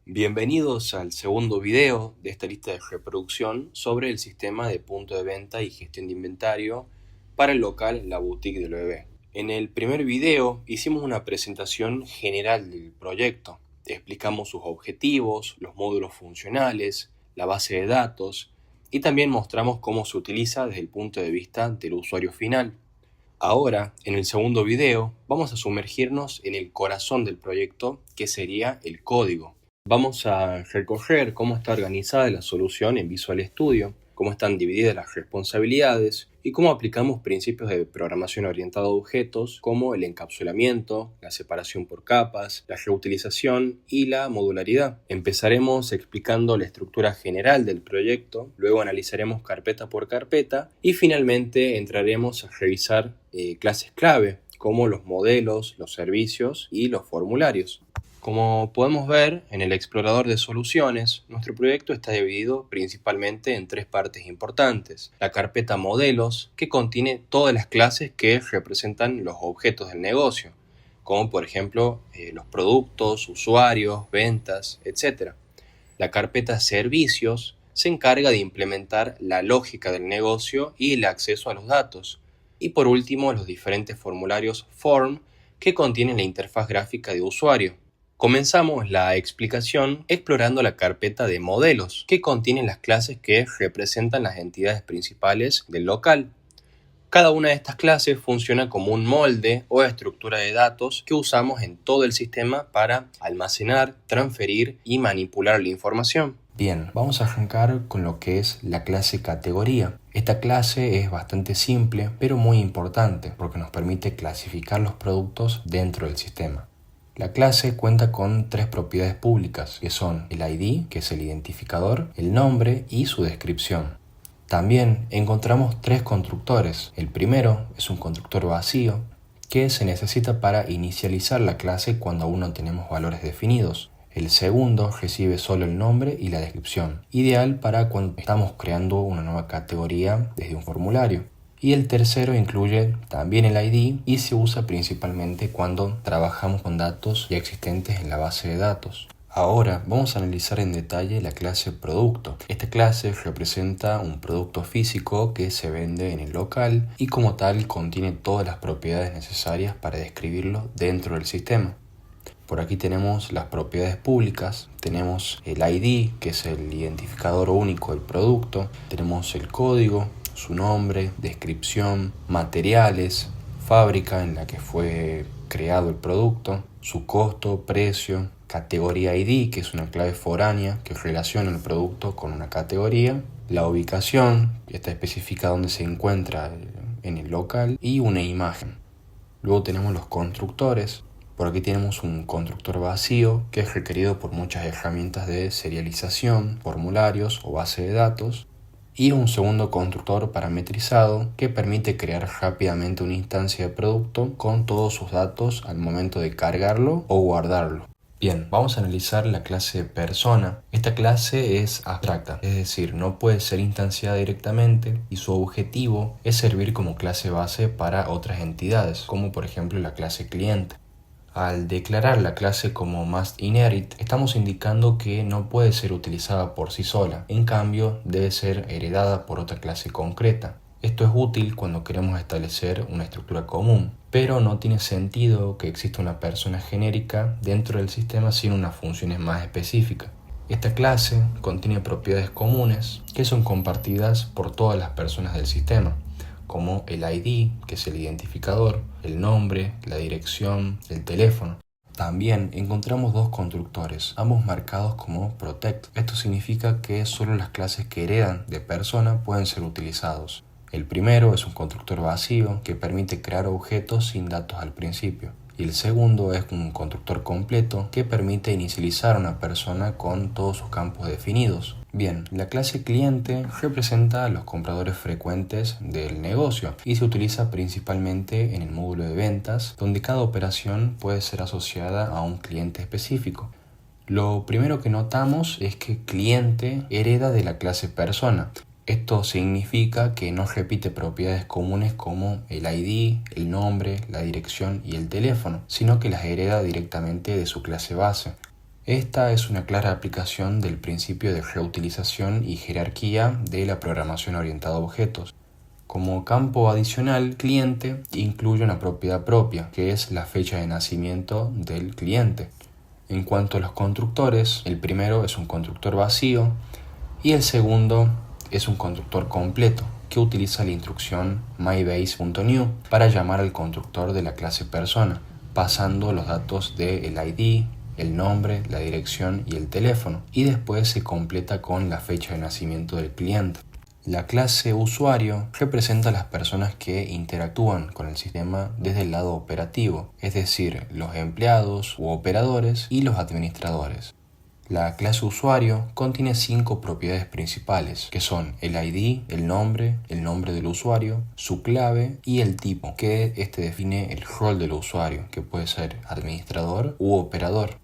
Bienvenidos al segundo video de esta lista de reproducción sobre el sistema de punto de venta y gestión de inventario para el local La Boutique del Bebé. En el primer video hicimos una presentación general del proyecto. Explicamos sus objetivos, los módulos funcionales, la base de datos y también mostramos cómo se utiliza desde el punto de vista del usuario final. Ahora, en el segundo video, vamos a sumergirnos en el corazón del proyecto, que sería el código. Vamos a recorrer cómo está organizada la solución en Visual Studio, cómo están divididas las responsabilidades y cómo aplicamos principios de programación orientada a objetos como el encapsulamiento, la separación por capas, la reutilización y la modularidad. Empezaremos explicando la estructura general del proyecto, luego analizaremos carpeta por carpeta y finalmente entraremos a revisar clases clave como los modelos, los servicios y los formularios. Como podemos ver en el explorador de soluciones, nuestro proyecto está dividido principalmente en tres partes importantes. La carpeta modelos, que contiene todas las clases que representan los objetos del negocio, como por ejemplo los productos, usuarios, ventas, etc. La carpeta servicios se encarga de implementar la lógica del negocio y el acceso a los datos. Y por último, los diferentes formularios form, que contienen la interfaz gráfica de usuario. Comenzamos la explicación explorando la carpeta de modelos, que contiene las clases que representan las entidades principales del local. Cada una de estas clases funciona como un molde o estructura de datos que usamos en todo el sistema para almacenar, transferir y manipular la información. Bien, vamos a arrancar con lo que es la clase categoría. Esta clase es bastante simple, pero muy importante porque nos permite clasificar los productos dentro del sistema. La clase cuenta con tres propiedades públicas, que son el ID, que es el identificador, el nombre y su descripción. También encontramos tres constructores. El primero es un constructor vacío, que se necesita para inicializar la clase cuando aún no tenemos valores definidos. El segundo recibe solo el nombre y la descripción, ideal para cuando estamos creando una nueva categoría desde un formulario. Y el tercero incluye también el ID y se usa principalmente cuando trabajamos con datos ya existentes en la base de datos. Ahora vamos a analizar en detalle la clase producto. Esta clase representa un producto físico que se vende en el local y como tal contiene todas las propiedades necesarias para describirlo dentro del sistema. Por aquí tenemos las propiedades públicas, tenemos el ID, que es el identificador único del producto, tenemos el código, su nombre, descripción, materiales, fábrica en la que fue creado el producto, su costo, precio, categoría ID, que es una clave foránea que relaciona el producto con una categoría, la ubicación, que está especificada donde se encuentra en el local, y una imagen. Luego tenemos los constructores. Por aquí tenemos un constructor vacío que es requerido por muchas herramientas de serialización, formularios o base de datos. Y un segundo constructor parametrizado que permite crear rápidamente una instancia de producto con todos sus datos al momento de cargarlo o guardarlo. Bien, vamos a analizar la clase persona. Esta clase es abstracta, es decir, no puede ser instanciada directamente y su objetivo es servir como clase base para otras entidades, como por ejemplo la clase cliente. Al declarar la clase como must_inherit, estamos indicando que no puede ser utilizada por sí sola, en cambio debe ser heredada por otra clase concreta. Esto es útil cuando queremos establecer una estructura común, pero no tiene sentido que exista una persona genérica dentro del sistema sin unas funciones más específicas. Esta clase contiene propiedades comunes que son compartidas por todas las personas del sistema, como el ID, que es el identificador, el nombre, la dirección, el teléfono. También encontramos dos constructores, ambos marcados como protect. Esto significa que solo las clases que heredan de persona pueden ser utilizados. El primero es un constructor vacío que permite crear objetos sin datos al principio. Y el segundo es un constructor completo que permite inicializar a una persona con todos sus campos definidos. Bien, la clase cliente representa a los compradores frecuentes del negocio y se utiliza principalmente en el módulo de ventas, donde cada operación puede ser asociada a un cliente específico. Lo primero que notamos es que cliente hereda de la clase persona. Esto significa que no repite propiedades comunes como el ID, el nombre, la dirección y el teléfono, sino que las hereda directamente de su clase base. Esta es una clara aplicación del principio de reutilización y jerarquía de la programación orientada a objetos. Como campo adicional, cliente incluye una propiedad propia, que es la fecha de nacimiento del cliente. En cuanto a los constructores, el primero es un constructor vacío y el segundo es un constructor completo, que utiliza la instrucción mybase.new para llamar al constructor de la clase persona, pasando los datos del ID, el nombre, la dirección y el teléfono, y después se completa con la fecha de nacimiento del cliente. La clase usuario representa a las personas que interactúan con el sistema desde el lado operativo, es decir, los empleados u operadores y los administradores. La clase usuario contiene 5 propiedades principales, que son el ID, el nombre del usuario, su clave y el tipo, que define el rol del usuario, que puede ser administrador u operador.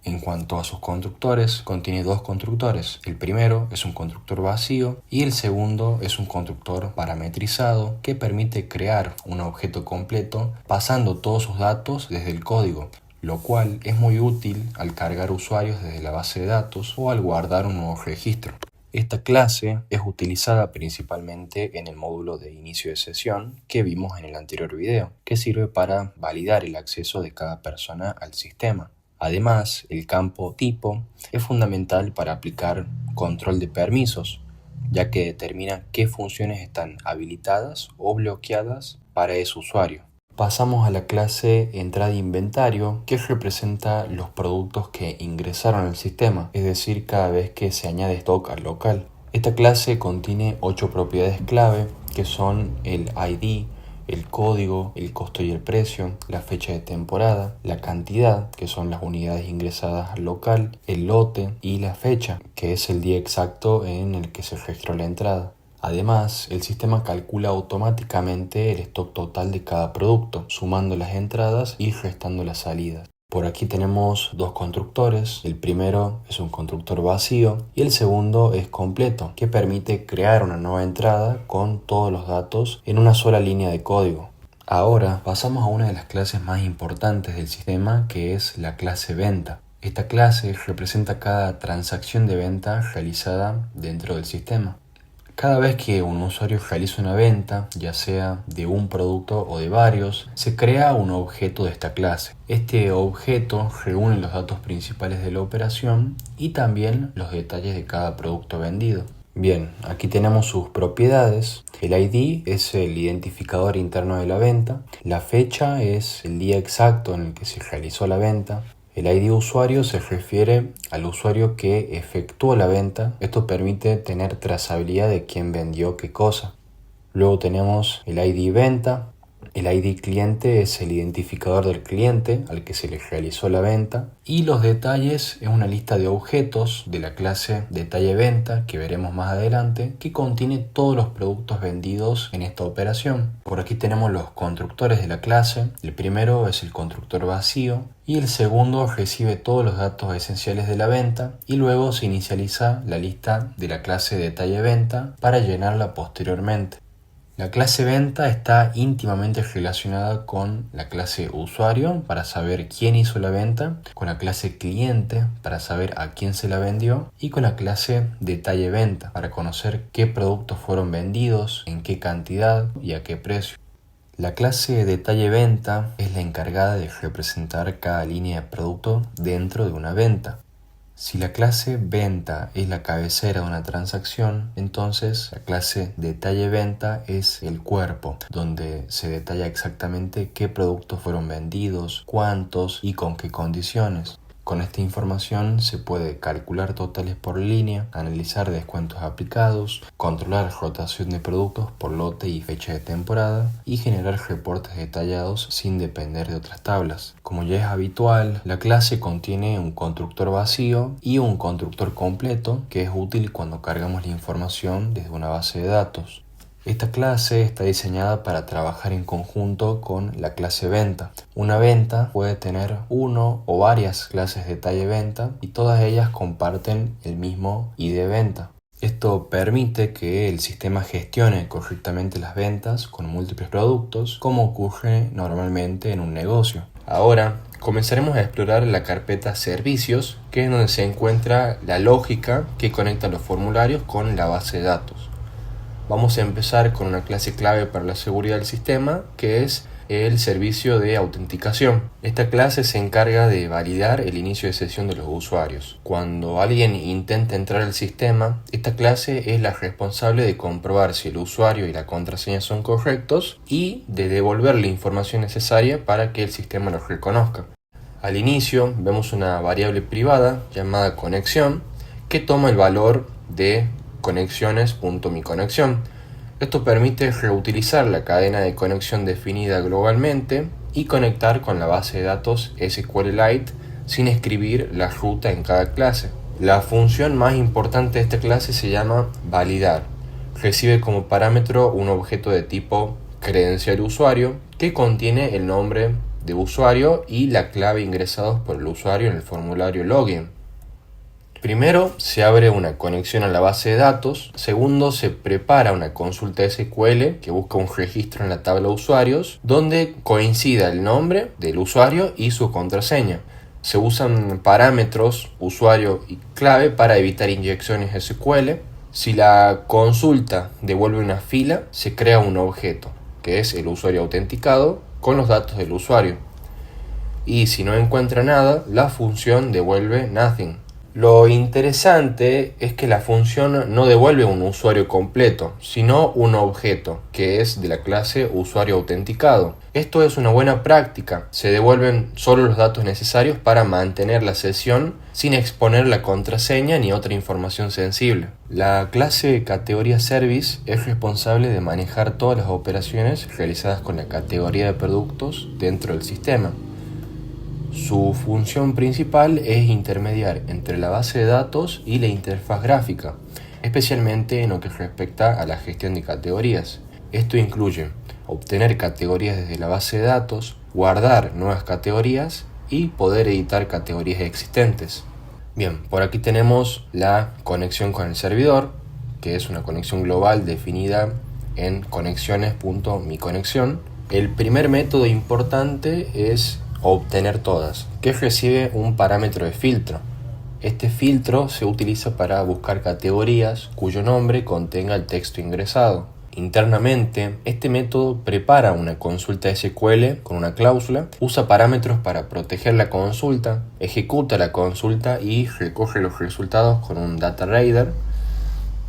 En cuanto a sus constructores, contiene 2 constructores. El primero es un constructor vacío y el segundo es un constructor parametrizado que permite crear un objeto completo pasando todos sus datos desde el código, lo cual es muy útil al cargar usuarios desde la base de datos o al guardar un nuevo registro. Esta clase es utilizada principalmente en el módulo de inicio de sesión que vimos en el anterior video, que sirve para validar el acceso de cada persona al sistema. Además, el campo tipo es fundamental para aplicar control de permisos, ya que determina qué funciones están habilitadas o bloqueadas para ese usuario. Pasamos a la clase entrada de inventario, que representa los productos que ingresaron al sistema, es decir, cada vez que se añade stock al local. Esta clase contiene 8 propiedades clave, que son el ID, el código, el costo y el precio, la fecha de temporada, la cantidad, que son las unidades ingresadas al local, el lote y la fecha, que es el día exacto en el que se registró la entrada. Además, el sistema calcula automáticamente el stock total de cada producto, sumando las entradas y restando las salidas. Por aquí tenemos 2 constructores. El primero es un constructor vacío y el segundo es completo, que permite crear una nueva entrada con todos los datos en una sola línea de código. Ahora pasamos a una de las clases más importantes del sistema, que es la clase venta. Esta clase representa cada transacción de venta realizada dentro del sistema. Cada vez que un usuario realiza una venta, ya sea de un producto o de varios, se crea un objeto de esta clase. Este objeto reúne los datos principales de la operación y también los detalles de cada producto vendido. Bien, aquí tenemos sus propiedades. El ID es el identificador interno de la venta. La fecha es el día exacto en el que se realizó la venta. El ID usuario se refiere al usuario que efectuó la venta. Esto permite tener trazabilidad de quién vendió qué cosa. Luego tenemos el ID venta. El ID cliente es el identificador del cliente al que se le realizó la venta. Y los detalles es una lista de objetos de la clase detalle venta que veremos más adelante, que contiene todos los productos vendidos en esta operación. Por aquí tenemos los constructores de la clase. El primero es el constructor vacío y el segundo recibe todos los datos esenciales de la venta y luego se inicializa la lista de la clase detalle venta para llenarla posteriormente. La clase venta está íntimamente relacionada con la clase usuario para saber quién hizo la venta, con la clase cliente para saber a quién se la vendió y con la clase detalle venta para conocer qué productos fueron vendidos, en qué cantidad y a qué precio. La clase detalle venta es la encargada de representar cada línea de producto dentro de una venta. Si la clase venta es la cabecera de una transacción, entonces la clase detalle venta es el cuerpo, donde se detalla exactamente qué productos fueron vendidos, cuántos y con qué condiciones. Con esta información se puede calcular totales por línea, analizar descuentos aplicados, controlar rotación de productos por lote y fecha de temporada y generar reportes detallados sin depender de otras tablas. Como ya es habitual, la clase contiene un constructor vacío y un constructor completo, que es útil cuando cargamos la información desde una base de datos. Esta clase está diseñada para trabajar en conjunto con la clase venta. Una venta puede tener uno o varias clases detalle venta y todas ellas comparten el mismo ID venta. Esto permite que el sistema gestione correctamente las ventas con múltiples productos, como ocurre normalmente en un negocio. Ahora comenzaremos a explorar la carpeta Servicios, que es donde se encuentra la lógica que conecta los formularios con la base de datos. Vamos a empezar con una clase clave para la seguridad del sistema, que es el servicio de autenticación. Esta clase se encarga de validar el inicio de sesión de los usuarios. Cuando alguien intenta entrar al sistema, esta clase es la responsable de comprobar si el usuario y la contraseña son correctos y de devolver la información necesaria para que el sistema los reconozca. Al inicio vemos una variable privada llamada conexión que toma el valor de conexiones.myconexión. Esto permite reutilizar la cadena de conexión definida globalmente y conectar con la base de datos SQLite sin escribir la ruta en cada clase. La función más importante de esta clase se llama validar. Recibe como parámetro un objeto de tipo credencial usuario que contiene el nombre de usuario y la clave ingresados por el usuario en el formulario login. Primero, se abre una conexión a la base de datos. Segundo, se prepara una consulta SQL que busca un registro en la tabla usuarios donde coincida el nombre del usuario y su contraseña. Se usan parámetros usuario y clave para evitar inyecciones SQL. Si la consulta devuelve una fila, se crea un objeto, que es el usuario autenticado, con los datos del usuario. Y si no encuentra nada, la función devuelve nothing. Lo interesante es que la función no devuelve un usuario completo, sino un objeto, que es de la clase usuario autenticado. Esto es una buena práctica, se devuelven solo los datos necesarios para mantener la sesión sin exponer la contraseña ni otra información sensible. La clase categoría Service es responsable de manejar todas las operaciones realizadas con la categoría de productos dentro del sistema. Su función principal es intermediar entre la base de datos y la interfaz gráfica, especialmente en lo que respecta a la gestión de categorías. Esto incluye obtener categorías desde la base de datos, guardar nuevas categorías y poder editar categorías existentes. Bien, por aquí tenemos la conexión con el servidor, que es una conexión global definida en conexiones.myconexión. El primer método importante es obtener todas, que recibe un parámetro de filtro. Este filtro se utiliza para buscar categorías cuyo nombre contenga el texto ingresado. Internamente, este método prepara una consulta SQL con una cláusula, usa parámetros para proteger la consulta, ejecuta la consulta y recoge los resultados con un data radar.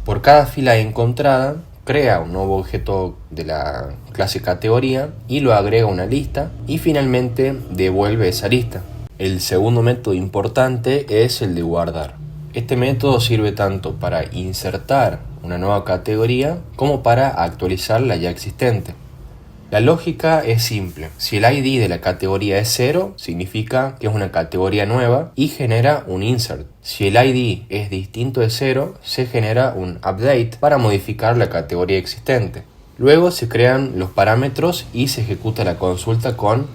Por cada fila encontrada, crea un nuevo objeto de la clase categoría y lo agrega a una lista y finalmente devuelve esa lista. El segundo método importante es el de guardar. Este método sirve tanto para insertar una nueva categoría como para actualizar la ya existente. La lógica es simple. Si el ID de la categoría es 0, significa que es una categoría nueva y genera un insert. Si el ID es distinto de 0, se genera un update para modificar la categoría existente. Luego se crean los parámetros y se ejecuta la consulta con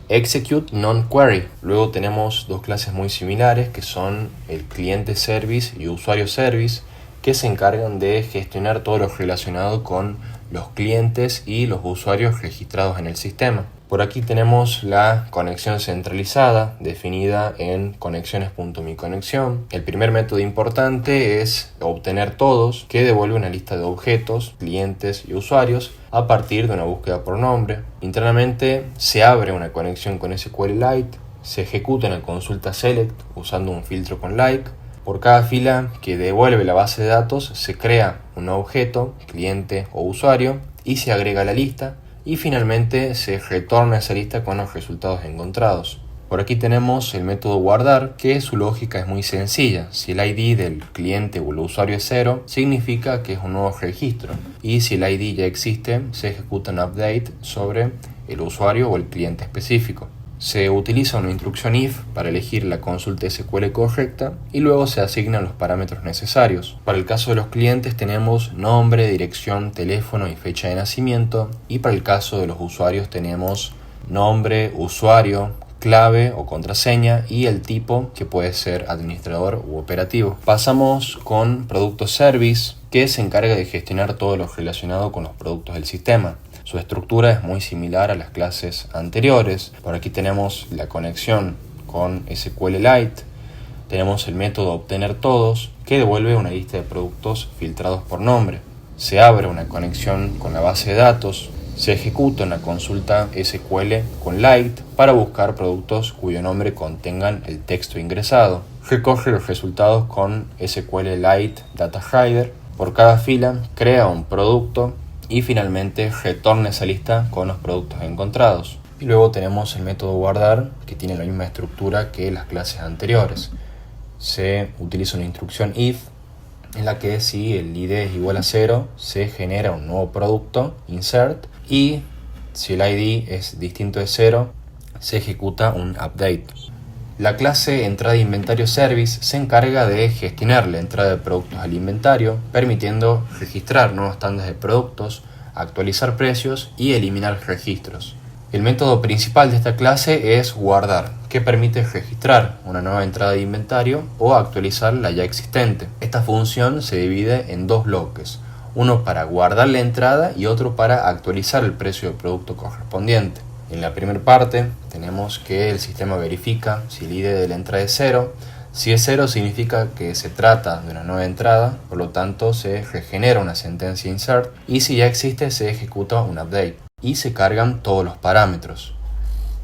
execute non-query. Luego tenemos dos clases muy similares que son el cliente service y usuario service, que se encargan de gestionar todo lo relacionado con los clientes y los usuarios registrados en el sistema. Por aquí tenemos la conexión centralizada definida en conexiones.myconexión. El primer método importante es obtener todos, que devuelve una lista de objetos, clientes y usuarios a partir de una búsqueda por nombre. Internamente se abre una conexión con SQLite, se ejecuta una consulta select usando un filtro con like. Por cada fila que devuelve la base de datos se crea un objeto, cliente o usuario y se agrega a la lista y finalmente se retorna esa lista con los resultados encontrados. Por aquí tenemos el método guardar, que su lógica es muy sencilla. Si el ID del cliente o el usuario es 0, significa que es un nuevo registro y si el ID ya existe, se ejecuta un update sobre el usuario o el cliente específico. Se utiliza una instrucción if para elegir la consulta SQL correcta y luego se asignan los parámetros necesarios. Para el caso de los clientes tenemos nombre, dirección, teléfono y fecha de nacimiento, y para el caso de los usuarios tenemos nombre, usuario, clave o contraseña y el tipo, que puede ser administrador u operativo. Pasamos con producto service, que se encarga de gestionar todo lo relacionado con los productos del sistema. Su estructura es muy similar a las clases anteriores. Por aquí tenemos la conexión con SQLite, tenemos el método obtener todos, que devuelve una lista de productos filtrados por nombre. Se abre una conexión con la base de datos, se ejecuta una consulta SQL con Lite para buscar productos cuyo nombre contengan el texto ingresado. Recoge los resultados con SQLite Data Hider. Por cada fila crea un producto y finalmente retorna esa lista con los productos encontrados. Y luego tenemos el método guardar, que tiene la misma estructura que las clases anteriores. Se utiliza una instrucción if, en la que si el ID es igual a 0, se genera un nuevo producto, insert, y si el ID es distinto de 0, se ejecuta un update. La clase entrada inventario service se encarga de gestionar la entrada de productos al inventario, permitiendo registrar nuevos tandas de productos, actualizar precios y eliminar registros. El método principal de esta clase es guardar, que permite registrar una nueva entrada de inventario o actualizar la ya existente. Esta función se divide en dos bloques, uno para guardar la entrada y otro para actualizar el precio del producto correspondiente. En la primera parte tenemos que el sistema verifica si el ID de la entrada es 0. Si es 0 significa que se trata de una nueva entrada, por lo tanto se regenera una sentencia insert, y si ya existe se ejecuta un update y se cargan todos los parámetros.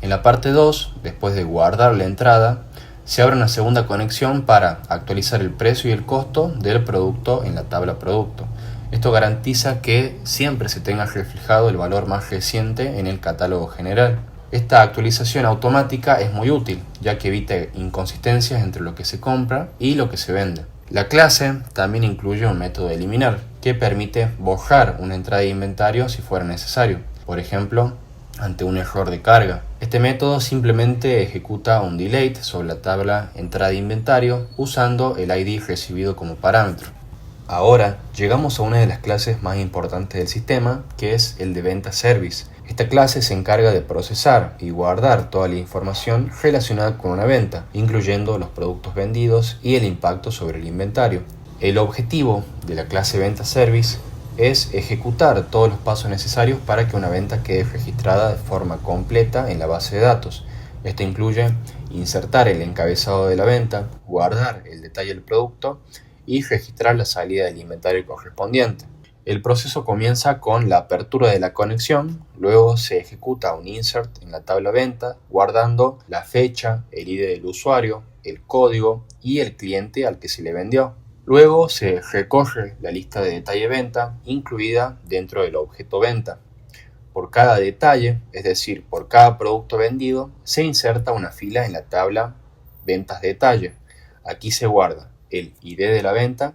En la parte 2, después de guardar la entrada, se abre una segunda conexión para actualizar el precio y el costo del producto en la tabla producto. Esto garantiza que siempre se tenga reflejado el valor más reciente en el catálogo general. Esta actualización automática es muy útil, ya que evita inconsistencias entre lo que se compra y lo que se vende. La clase también incluye un método de eliminar, que permite borrar una entrada de inventario si fuera necesario. Por ejemplo, ante un error de carga. Este método simplemente ejecuta un delete sobre la tabla entrada de inventario usando el ID recibido como parámetro. Ahora llegamos a una de las clases más importantes del sistema, que es el de venta service. Esta clase se encarga de procesar y guardar toda la información relacionada con una venta, incluyendo los productos vendidos y el impacto sobre el inventario. El objetivo de la clase venta service es ejecutar todos los pasos necesarios para que una venta quede registrada de forma completa en la base de datos. Esto incluye insertar el encabezado de la venta, guardar el detalle del producto y registrar la salida del inventario correspondiente. El proceso comienza con la apertura de la conexión, luego se ejecuta un insert en la tabla venta, guardando la fecha, el ID del usuario, el código y el cliente al que se le vendió. Luego se recoge la lista de detalle venta incluida dentro del objeto venta. Por cada detalle, es decir, por cada producto vendido, se inserta una fila en la tabla ventas detalle. Aquí se guarda el ID de la venta,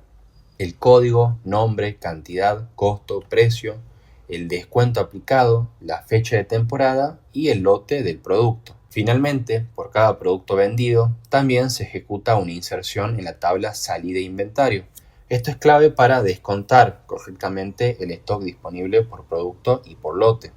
el código, nombre, cantidad, costo, precio, el descuento aplicado, la fecha de temporada y el lote del producto. Finalmente, por cada producto vendido, también se ejecuta una inserción en la tabla salida de inventario. Esto es clave para descontar correctamente el stock disponible por producto y por lote.